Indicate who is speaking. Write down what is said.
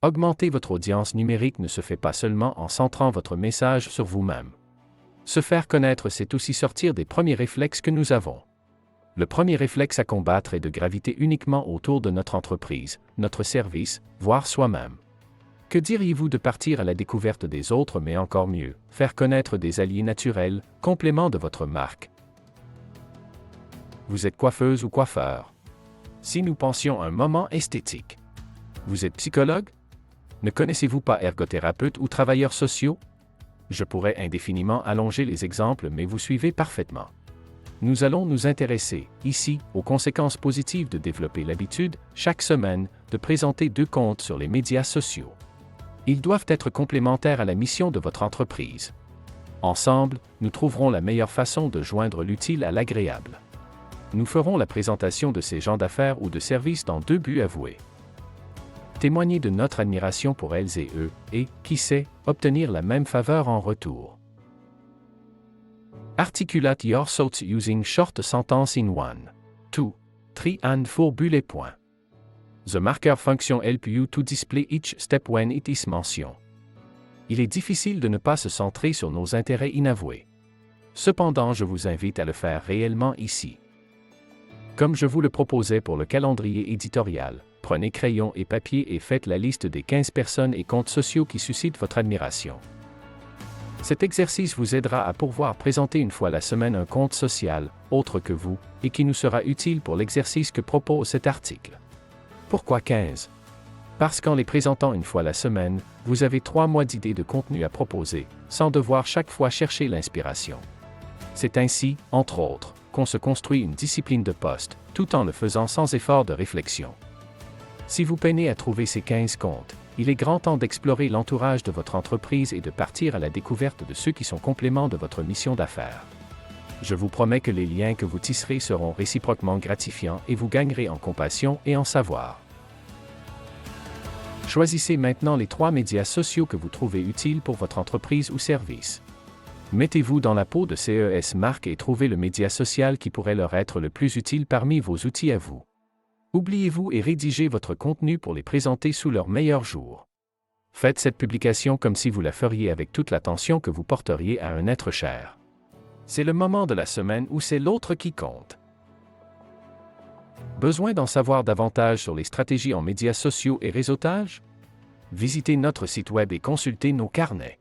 Speaker 1: Augmenter votre audience numérique ne se fait pas seulement en centrant votre message sur vous-même. Se faire connaître, c'est aussi sortir des premiers réflexes que nous avons. Le premier réflexe à combattre est de graviter uniquement autour de notre entreprise, notre service, voire soi-même. Que diriez-vous de partir à la découverte des autres, mais encore mieux, faire connaître des alliés naturels, compléments de votre marque? Vous êtes coiffeuse ou coiffeur? Si nous pensions un moment esthétique. Vous êtes psychologue? Ne connaissez-vous pas ergothérapeute ou travailleurs sociaux? Je pourrais indéfiniment allonger les exemples, mais vous suivez parfaitement. Nous allons nous intéresser, ici, aux conséquences positives de développer l'habitude, chaque semaine, de présenter 2 comptes sur les médias sociaux. Ils doivent être complémentaires à la mission de votre entreprise. Ensemble, nous trouverons la meilleure façon de joindre l'utile à l'agréable. Nous ferons la présentation de ces gens d'affaires ou de services dans 2 buts avoués. Témoigner de notre admiration pour elles et eux, et, qui sait, obtenir la même faveur en retour. Articulate your thoughts using short sentence in 1, 2, 3 and 4 bullet points. The marker function help you to display each step when it is mentioned. Il est difficile de ne pas se centrer sur nos intérêts inavoués. Cependant, je vous invite à le faire réellement ici. Comme je vous le proposais pour le calendrier éditorial, prenez crayon et papier et faites la liste des 15 personnes et comptes sociaux qui suscitent votre admiration. Cet exercice vous aidera à pouvoir présenter une fois la semaine un compte social, autre que vous, et qui nous sera utile pour l'exercice que propose cet article. Pourquoi 15? Parce qu'en les présentant une fois la semaine, vous avez 3 mois d'idées de contenu à proposer, sans devoir chaque fois chercher l'inspiration. C'est ainsi, entre autres, qu'on se construit une discipline de poste, tout en le faisant sans effort de réflexion. Si vous peinez à trouver ces 15 comptes, il est grand temps d'explorer l'entourage de votre entreprise et de partir à la découverte de ceux qui sont compléments de votre mission d'affaires. Je vous promets que les liens que vous tisserez seront réciproquement gratifiants et vous gagnerez en compassion et en savoir. Choisissez maintenant les 3 médias sociaux que vous trouvez utiles pour votre entreprise ou service. Mettez-vous dans la peau de ces marques et trouvez le média social qui pourrait leur être le plus utile parmi vos outils à vous. Oubliez-vous et rédigez votre contenu pour les présenter sous leur meilleur jour. Faites cette publication comme si vous la feriez avec toute l'attention que vous porteriez à un être cher. C'est le moment de la semaine où c'est l'autre qui compte. Besoin d'en savoir davantage sur les stratégies en médias sociaux et réseautage? Visitez notre site web et consultez nos carnets.